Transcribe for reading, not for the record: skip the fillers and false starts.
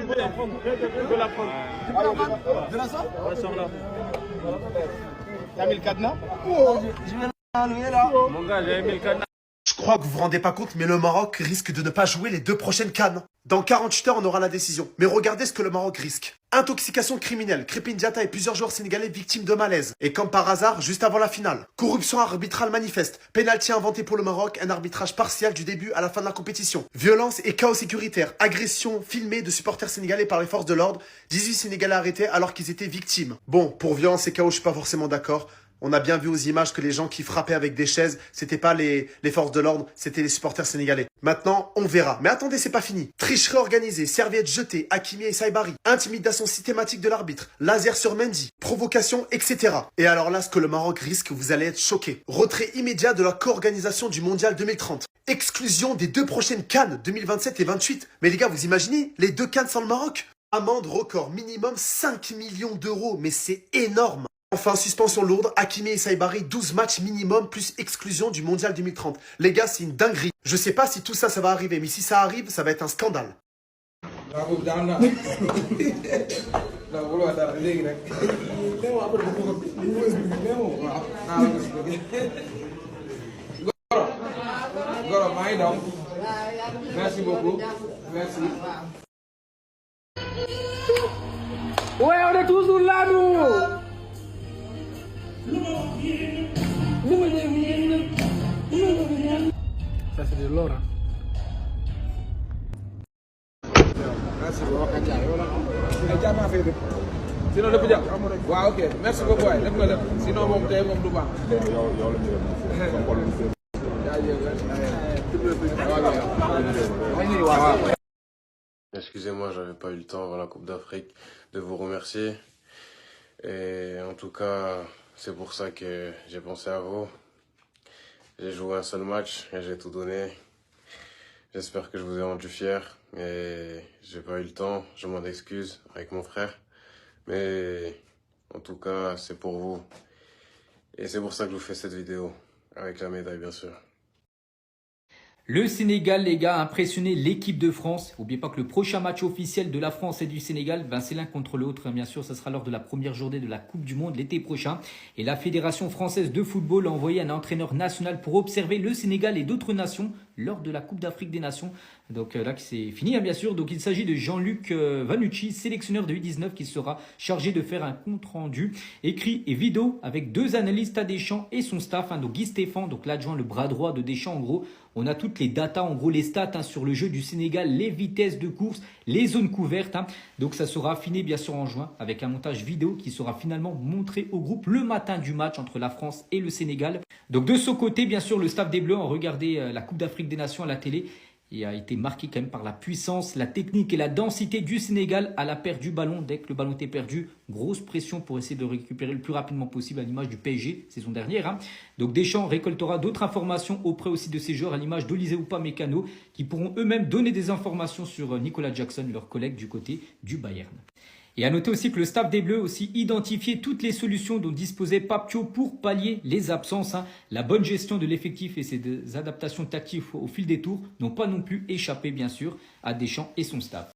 De la prendre. Tu peux la prendre? De la sorte? Ouais, sors là. T'as mis le cadenas? Je vais l'enlever là. Mon gars, j'ai mis le cadenas. Je crois que vous vous rendez pas compte, mais le Maroc risque de ne pas jouer les 2 prochaines CAN. Dans 48 heures, on aura la décision. Mais regardez ce que le Maroc risque. Intoxication criminelle, Krépin Diatta et plusieurs joueurs sénégalais victimes de malaise. Et comme par hasard, juste avant la finale. Corruption arbitrale manifeste. Pénalty inventé pour le Maroc, un arbitrage partial du début à la fin de la compétition. Violence et chaos sécuritaire. Agression filmée de supporters sénégalais par les forces de l'ordre. 18 Sénégalais arrêtés alors qu'ils étaient victimes. Bon, pour violence et chaos, je suis pas forcément d'accord. On a bien vu aux images que les gens qui frappaient avec des chaises, c'était pas les forces de l'ordre, c'était les supporters sénégalais. Maintenant, on verra. Mais attendez, c'est pas fini. Tricherie organisée, serviettes jetées, Hakimi et Saibari, intimidation systématique de l'arbitre, laser sur Mendy, provocation, etc. Et alors là, ce que le Maroc risque, vous allez être choqués. Retrait immédiat de la co-organisation du Mondial 2030. Exclusion des 2 prochaines CAN, 2027 et 28. Mais les gars, vous imaginez les 2 CAN sans le Maroc? Amende record minimum 5 millions d'euros, mais c'est énorme. Enfin, suspension lourde, Hakimi et Saibari, 12 matchs minimum plus exclusion du Mondial 2030. Les gars, c'est une dinguerie. Je sais pas si tout ça, ça va arriver, mais si ça arrive, ça va être un scandale. Merci beaucoup. Merci. Ouais, on est toujours là, nous. Ça c'est de l'or. Merci beaucoup. Sinon lépp jàpp. waaw ok merci beaucoup waay def nga lépp sinon moom tey moom du baax. Excusez-moi, j'avais pas eu le temps avant la Coupe d'Afrique de vous remercier. Et en tout cas, c'est pour ça que j'ai pensé à vous. J'ai joué un seul match et j'ai tout donné. J'espère que je vous ai rendu fier. Et j'ai pas eu le temps, je m'en excuse avec mon frère. Mais en tout cas, c'est pour vous. Et c'est pour ça que je vous fais cette vidéo. Avec la médaille, bien sûr. Le Sénégal, les gars, a impressionné l'équipe de France. N'oubliez pas que le prochain match officiel de la France et du Sénégal, c'est l'un contre l'autre. Bien sûr, ce sera lors de la première journée de la Coupe du Monde l'été prochain. Et la Fédération française de football a envoyé un entraîneur national pour observer le Sénégal et d'autres nations lors de la Coupe d'Afrique des Nations. Donc là, c'est fini, bien sûr. Donc il s'agit de Jean-Luc Vanucci, sélectionneur de U19, qui sera chargé de faire un compte-rendu écrit et vidéo avec 2 analystes à Deschamps et son staff. Donc Guy Stéphane, donc l'adjoint, le bras droit de Deschamps, en gros. On a toutes les datas, en gros les stats sur le jeu du Sénégal, les vitesses de course, les zones couvertes. Donc ça sera affiné bien sûr en juin avec un montage vidéo qui sera finalement montré au groupe le matin du match entre la France et le Sénégal. Donc de ce côté, bien sûr, le staff des Bleus a regardé la Coupe d'Afrique des Nations à la télé et a été marqué quand même par la puissance, la technique et la densité du Sénégal à la perte du ballon. Dès que le ballon était perdu, grosse pression pour essayer de le récupérer le plus rapidement possible à l'image du PSG saison dernière. Donc Deschamps récoltera d'autres informations auprès aussi de ces joueurs à l'image d'Olysée Upamecano qui pourront eux-mêmes donner des informations sur Nicolas Jackson, leur collègue du côté du Bayern. Et à noter aussi que le staff des Bleus a aussi identifié toutes les solutions dont disposait Papio pour pallier les absences. La bonne gestion de l'effectif et ses adaptations tactiques au fil des tours n'ont pas non plus échappé bien sûr à Deschamps et son staff.